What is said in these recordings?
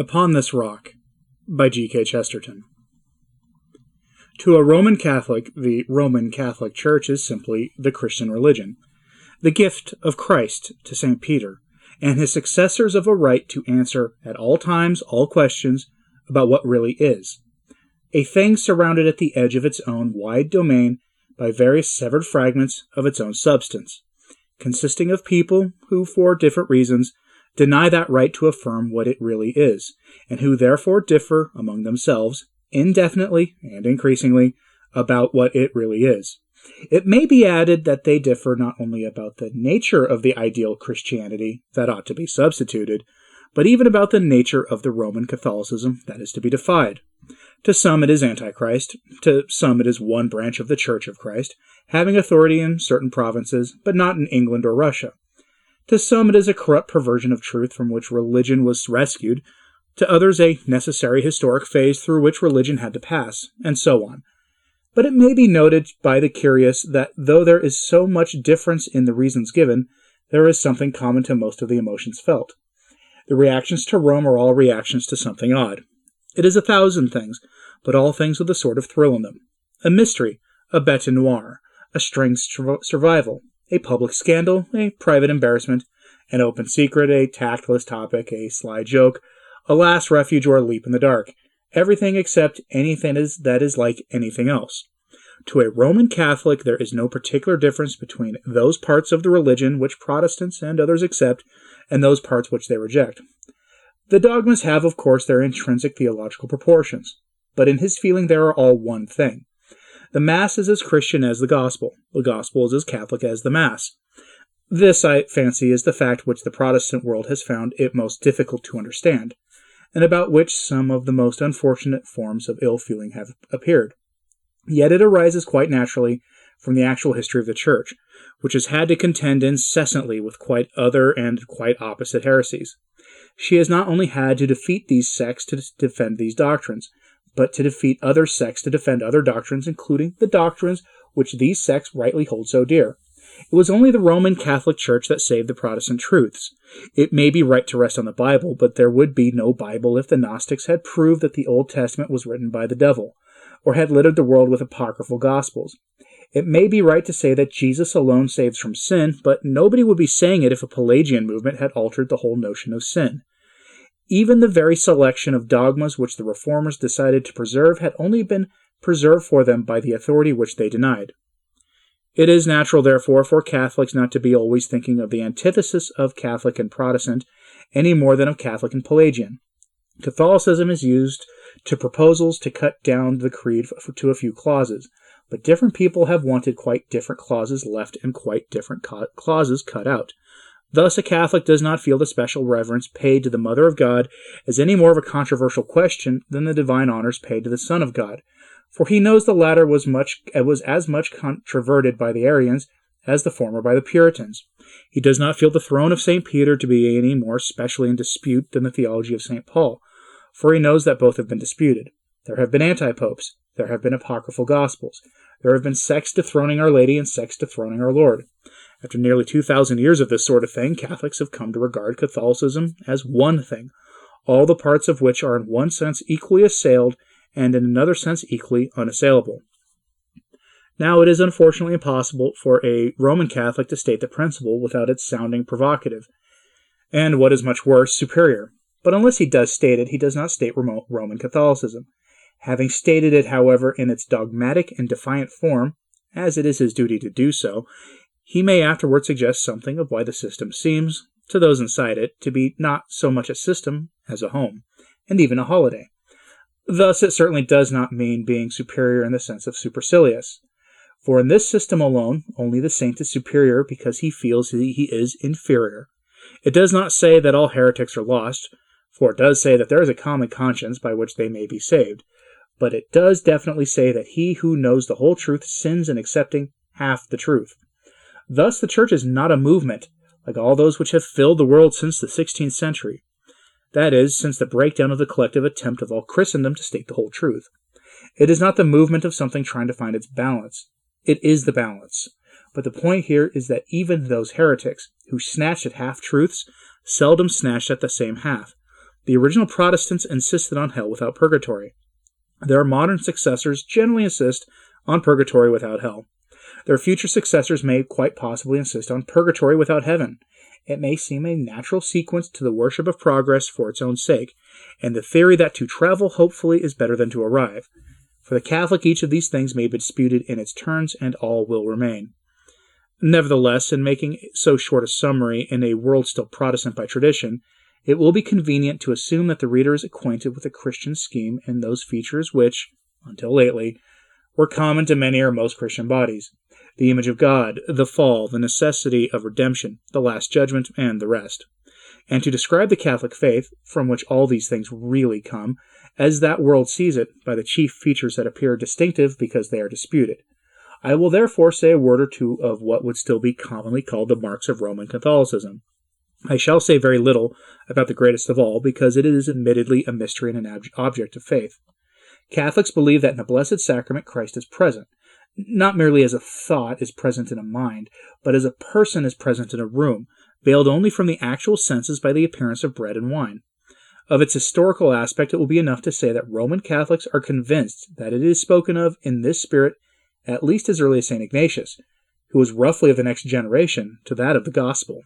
Upon This Rock by G.K. Chesterton. To a Roman Catholic, the Roman Catholic Church is simply the Christian religion, the gift of Christ to St. Peter, and his successors of a right to answer at all times all questions about what really is, a thing surrounded at the edge of its own wide domain by various severed fragments of its own substance, consisting of people who, for different reasons, deny that right to affirm what it really is, and who therefore differ among themselves, indefinitely and increasingly, about what it really is. It may be added that they differ not only about the nature of the ideal Christianity that ought to be substituted, but even about the nature of the Roman Catholicism that is to be defied. To some it is Antichrist, to some it is one branch of the Church of Christ, having authority in certain provinces, but not in England or Russia. To some it is a corrupt perversion of truth from which religion was rescued, to others a necessary historic phase through which religion had to pass, and so on. But it may be noted by the curious that though there is so much difference in the reasons given, there is something common to most of the emotions felt. The reactions to Rome are all reactions to something odd. It is 1,000 things, but all things with a sort of thrill in them. A mystery, a bête noire, a strange survival, a public scandal, a private embarrassment, an open secret, a tactless topic, a sly joke, a last refuge or a leap in the dark. Everything except anything that is like anything else. To a Roman Catholic, there is no particular difference between those parts of the religion which Protestants and others accept, and those parts which they reject. The dogmas have, of course, their intrinsic theological proportions, but in his feeling they are all one thing. The Mass is as Christian as the Gospel is as Catholic as the Mass. This, I fancy, is the fact which the Protestant world has found it most difficult to understand, and about which some of the most unfortunate forms of ill-feeling have appeared. Yet it arises quite naturally from the actual history of the Church, which has had to contend incessantly with quite other and quite opposite heresies. She has not only had to defeat these sects to defend these doctrines, but to defeat other sects to defend other doctrines, including the doctrines which these sects rightly hold so dear. It was only the Roman Catholic Church that saved the Protestant truths. It may be right to rest on the Bible, but there would be no Bible if the Gnostics had proved that the Old Testament was written by the devil, or had littered the world with apocryphal Gospels. It may be right to say that Jesus alone saves from sin, but nobody would be saying it if a Pelagian movement had altered the whole notion of sin. Even the very selection of dogmas which the Reformers decided to preserve had only been preserved for them by the authority which they denied. It is natural, therefore, for Catholics not to be always thinking of the antithesis of Catholic and Protestant any more than of Catholic and Pelagian. Catholicism is used to proposals to cut down the creed to a few clauses, but different people have wanted quite different clauses left and quite different clauses cut out. Thus, a Catholic does not feel the special reverence paid to the Mother of God as any more of a controversial question than the divine honors paid to the Son of God, for he knows the latter was as much controverted by the Arians as the former by the Puritans. He does not feel the throne of St. Peter to be any more specially in dispute than the theology of St. Paul, for he knows that both have been disputed. There have been anti-popes, there have been apocryphal Gospels, there have been sects dethroning Our Lady and sects dethroning our Lord. After nearly 2,000 years of this sort of thing, Catholics have come to regard Catholicism as one thing, all the parts of which are in one sense equally assailed and in another sense equally unassailable. Now, it is unfortunately impossible for a Roman Catholic to state the principle without its sounding provocative, and what is much worse, superior. But unless he does state it, he does not state Roman Catholicism. Having stated it, however, in its dogmatic and defiant form, as it is his duty to do so, he may afterward suggest something of why the system seems, to those inside it, to be not so much a system as a home, and even a holiday. Thus, it certainly does not mean being superior in the sense of supercilious. For in this system alone, only the saint is superior because he feels he is inferior. It does not say that all heretics are lost, for it does say that there is a common conscience by which they may be saved, but it does definitely say that he who knows the whole truth sins in accepting half the truth. Thus, the Church is not a movement, like all those which have filled the world since the 16th century. That is, since the breakdown of the collective attempt of all Christendom to state the whole truth. It is not the movement of something trying to find its balance. It is the balance. But the point here is that even those heretics who snatched at half-truths seldom snatched at the same half. The original Protestants insisted on hell without purgatory. Their modern successors generally insist on purgatory without hell. Their future successors may quite possibly insist on purgatory without heaven. It may seem a natural sequence to the worship of progress for its own sake, and the theory that to travel hopefully is better than to arrive. For the Catholic, each of these things may be disputed in its turns, and all will remain. Nevertheless, in making so short a summary in a world still Protestant by tradition, it will be convenient to assume that the reader is acquainted with the Christian scheme in those features which, until lately, were common to many or most Christian bodies: the image of God, the fall, the necessity of redemption, the last judgment, and the rest. And to describe the Catholic faith, from which all these things really come, as that world sees it, by the chief features that appear distinctive because they are disputed. I will therefore say a word or two of what would still be commonly called the marks of Roman Catholicism. I shall say very little about the greatest of all, because it is admittedly a mystery and an object of faith. Catholics believe that in the Blessed Sacrament Christ is present, not merely as a thought is present in a mind, but as a person is present in a room, veiled only from the actual senses by the appearance of bread and wine. Of its historical aspect, it will be enough to say that Roman Catholics are convinced that it is spoken of in this spirit at least as early as St. Ignatius, who was roughly of the next generation to that of the Gospel.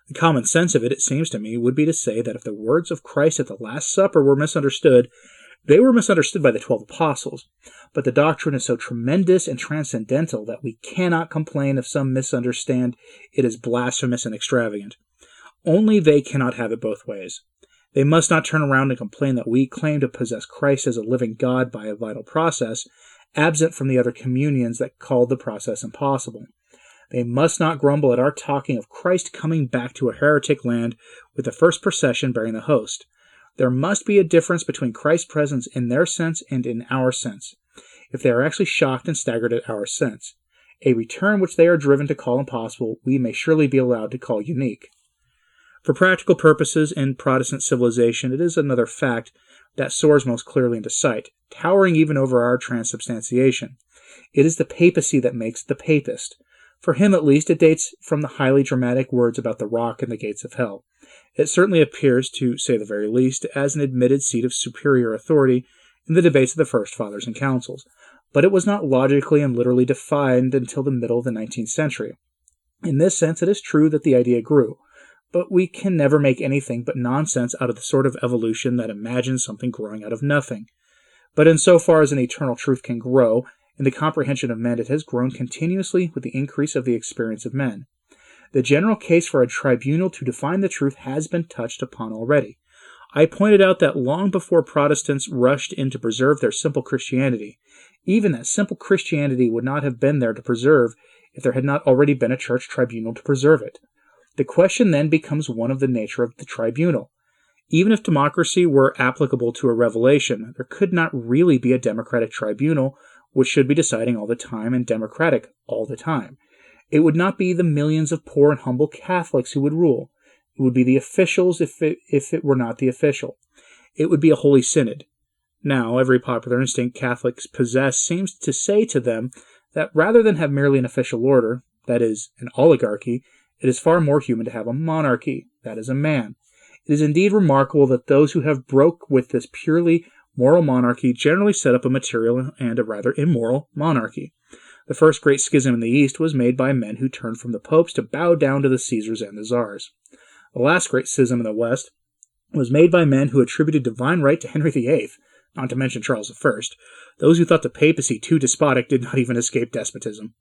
The common sense of it seems to me, would be to say that if the words of Christ at the Last Supper were misunderstood, they were misunderstood by the 12 apostles. But the doctrine is so tremendous and transcendental that we cannot complain if some misunderstand it as blasphemous and extravagant. Only they cannot have it both ways. They must not turn around and complain that we claim to possess Christ as a living God by a vital process, absent from the other communions that called the process impossible. They must not grumble at our talking of Christ coming back to a heretic land with the first procession bearing the host. There must be a difference between Christ's presence in their sense and in our sense, if they are actually shocked and staggered at our sense. A return which they are driven to call impossible, we may surely be allowed to call unique. For practical purposes in Protestant civilization, it is another fact that soars most clearly into sight, towering even over our transubstantiation. It is the papacy that makes the papist. For him, at least, it dates from the highly dramatic words about the rock and the gates of hell. It certainly appears, to say the very least, as an admitted seat of superior authority in the debates of the First Fathers and Councils, but it was not logically and literally defined until the middle of the 19th century. In this sense, it is true that the idea grew, but we can never make anything but nonsense out of the sort of evolution that imagines something growing out of nothing. But in so far as an eternal truth can grow, in the comprehension of men, it has grown continuously with the increase of the experience of men. The general case for a tribunal to define the truth has been touched upon already. I pointed out that long before Protestants rushed in to preserve their simple Christianity, even that simple Christianity would not have been there to preserve if there had not already been a church tribunal to preserve it. The question then becomes one of the nature of the tribunal. Even if democracy were applicable to a revelation, there could not really be a democratic tribunal which should be deciding all the time and democratic all the time. It would not be the millions of poor and humble Catholics who would rule. It would be the officials if it were not the official. It would be a holy synod. Now, every popular instinct Catholics possess seems to say to them that rather than have merely an official order, that is, an oligarchy, it is far more human to have a monarchy, that is, a man. It is indeed remarkable that those who have broke with this purely moral monarchy generally set up a material and a rather immoral monarchy. The first great schism in the East was made by men who turned from the popes to bow down to the Caesars and the Tsars. The last great schism in the West was made by men who attributed divine right to Henry VIII, not to mention Charles I. Those who thought the papacy too despotic did not even escape despotism.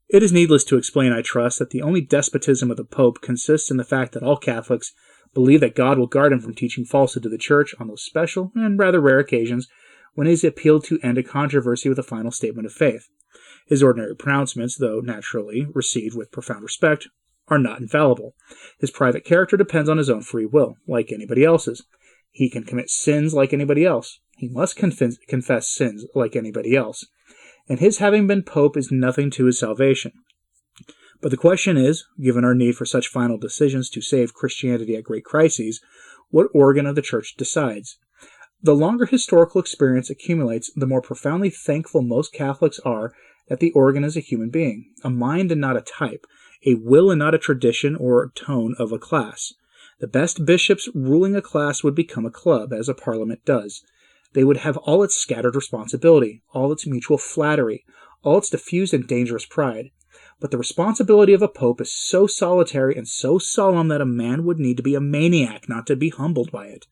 It is needless to explain, I trust, that the only despotism of the Pope consists in the fact that all Catholics believe that God will guard him from teaching falsehood to the Church on those special and rather rare occasions when it is appealed to end a controversy with a final statement of faith. His ordinary pronouncements, though naturally received with profound respect, are not infallible. His private character depends on his own free will, like anybody else's. He can commit sins like anybody else. He must confess sins like anybody else. And his having been Pope is nothing to his salvation. But the question is, given our need for such final decisions to save Christianity at great crises, what organ of the Church decides? The longer historical experience accumulates, the more profoundly thankful most Catholics are that the organ is a human being, a mind and not a type, a will and not a tradition or tone of a class. The best bishops ruling a class would become a club, as a parliament does. They would have all its scattered responsibility, all its mutual flattery, all its diffused and dangerous pride. But the responsibility of a pope is so solitary and so solemn that a man would need to be a maniac not to be humbled by it.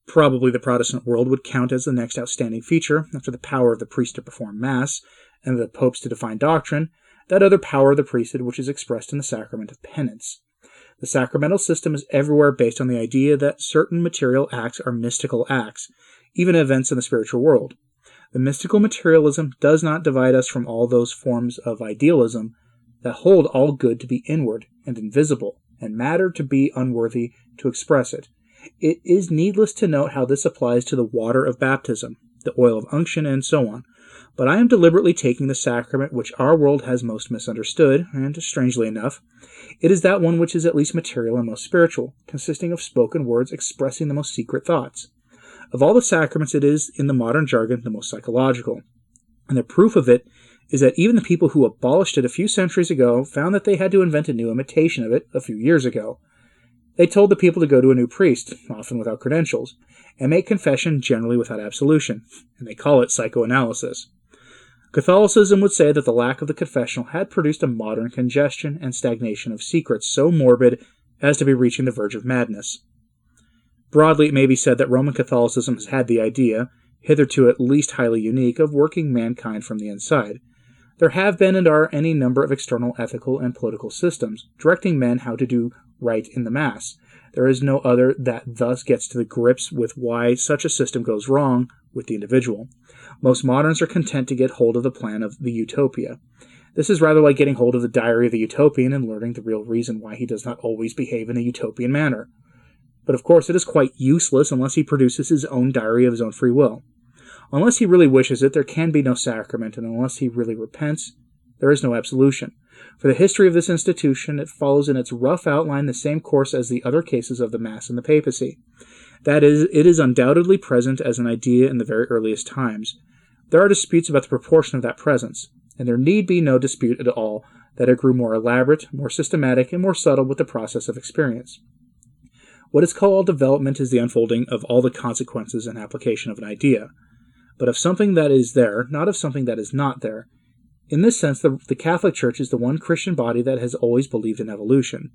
Probably the Protestant world would count as the next outstanding feature, after the power of the priest to perform Mass, and of the popes to define doctrine, that other power of the priesthood which is expressed in the sacrament of penance. The sacramental system is everywhere based on the idea that certain material acts are mystical acts, even events in the spiritual world. The mystical materialism does not divide us from all those forms of idealism that hold all good to be inward and invisible, and matter to be unworthy to express it. It is needless to note how this applies to the water of baptism, the oil of unction, and so on. But I am deliberately taking the sacrament which our world has most misunderstood, and, strangely enough, it is that one which is at least material and most spiritual, consisting of spoken words expressing the most secret thoughts. Of all the sacraments, it is, in the modern jargon, the most psychological. And the proof of it is that even the people who abolished it a few centuries ago found that they had to invent a new imitation of it a few years ago. They told the people to go to a new priest, often without credentials, and make confession generally without absolution, and they call it psychoanalysis. Catholicism would say that the lack of the confessional had produced a modern congestion and stagnation of secrets so morbid as to be reaching the verge of madness. Broadly, it may be said that Roman Catholicism has had the idea, hitherto at least highly unique, of working mankind from the inside. There have been and are any number of external ethical and political systems, directing men how to do right in the Mass. There is no other that thus gets to the grips with why such a system goes wrong with the individual. Most moderns are content to get hold of the plan of the utopia. This is rather like getting hold of the diary of the utopian and learning the real reason why he does not always behave in a utopian manner. But of course it is quite useless unless he produces his own diary of his own free will. Unless he really wishes it, there can be no sacrament, and unless he really repents, there is no absolution. For the history of this institution, it follows in its rough outline the same course as the other cases of the Mass and the papacy. That is, it is undoubtedly present as an idea in the very earliest times. There are disputes about the proportion of that presence, and there need be no dispute at all that it grew more elaborate, more systematic, and more subtle with the process of experience. What is called development is the unfolding of all the consequences and application of an idea, but of something that is there, not of something that is not there. In this sense, the Catholic Church is the one Christian body that has always believed in evolution.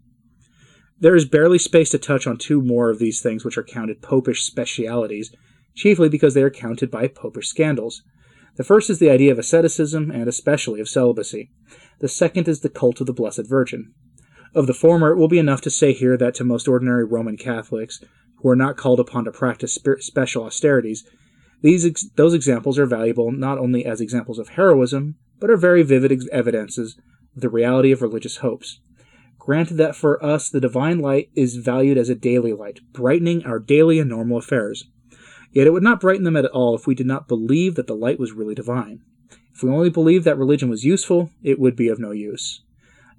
There is barely space to touch on two more of these things which are counted popish specialities, chiefly because they are counted by popish scandals. The first is the idea of asceticism, and especially of celibacy. The second is the cult of the Blessed Virgin. Of the former, it will be enough to say here that to most ordinary Roman Catholics, who are not called upon to practice special austerities, those examples are valuable not only as examples of heroism, but are very vivid evidences of the reality of religious hopes. Granted that for us the divine light is valued as a daily light, brightening our daily and normal affairs. Yet it would not brighten them at all if we did not believe that the light was really divine. If we only believed that religion was useful, it would be of no use.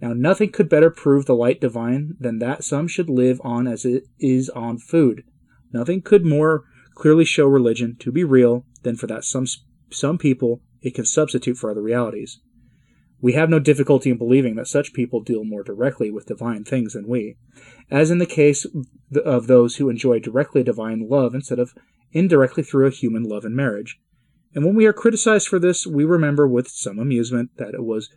Now nothing could better prove the light divine than that some should live on as it is on food. Nothing could more clearly show religion to be real than for that some people it can substitute for other realities. We have no difficulty in believing that such people deal more directly with divine things than we, as in the case of those who enjoy directly divine love instead of indirectly through a human love and marriage. And when we are criticized for this, we remember with some amusement that it was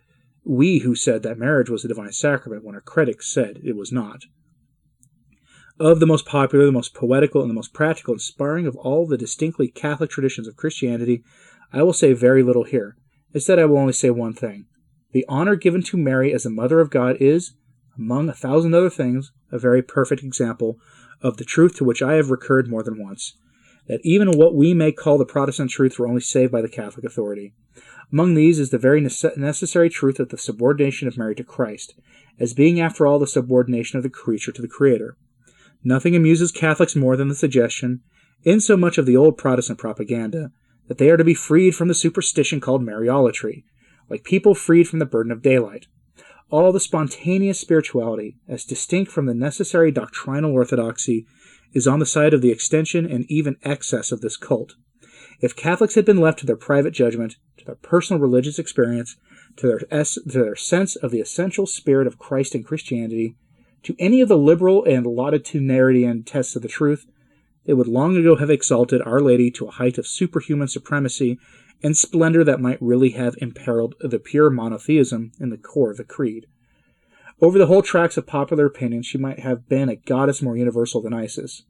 we who said that marriage was a divine sacrament when our critics said it was not. Of the most popular, the most poetical, and the most practical, inspiring of all the distinctly Catholic traditions of Christianity, I will say very little here. Instead, I will only say one thing. The honor given to Mary as the Mother of God is, among 1,000 other things, a very perfect example of the truth to which I have recurred more than once, that even what we may call the Protestant truths were only saved by the Catholic authority. Among these is the very necessary truth of the subordination of Mary to Christ, as being after all the subordination of the creature to the Creator. Nothing amuses Catholics more than the suggestion, in so much of the old Protestant propaganda, that they are to be freed from the superstition called Mariolatry, like people freed from the burden of daylight. All the spontaneous spirituality, as distinct from the necessary doctrinal orthodoxy, is on the side of the extension and even excess of this cult. If Catholics had been left to their private judgment, to their personal religious experience, to their sense of the essential spirit of Christ and Christianity, to any of the liberal and latitudinarian tests of the truth, they would long ago have exalted Our Lady to a height of superhuman supremacy and splendor that might really have imperiled the pure monotheism in the core of the creed. Over the whole tracts of popular opinion, she might have been a goddess more universal than Isis.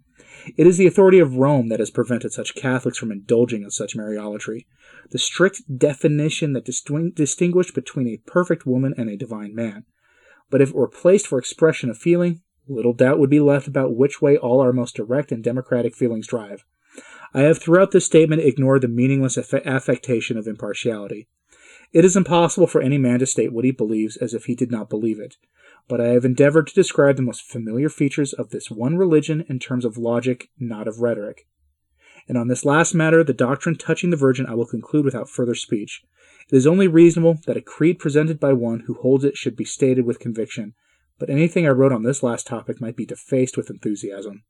It is the authority of Rome that has prevented such Catholics from indulging in such Mariolatry, the strict definition that distinguished between a perfect woman and a divine man. But if it were placed for expression of feeling, little doubt would be left about which way all our most direct and democratic feelings drive. I have throughout this statement ignored the meaningless affectation of impartiality. It is impossible for any man to state what he believes as if he did not believe it, but I have endeavored to describe the most familiar features of this one religion in terms of logic, not of rhetoric. And on this last matter, the doctrine touching the Virgin, I will conclude without further speech. It is only reasonable that a creed presented by one who holds it should be stated with conviction, but anything I wrote on this last topic might be defaced with enthusiasm.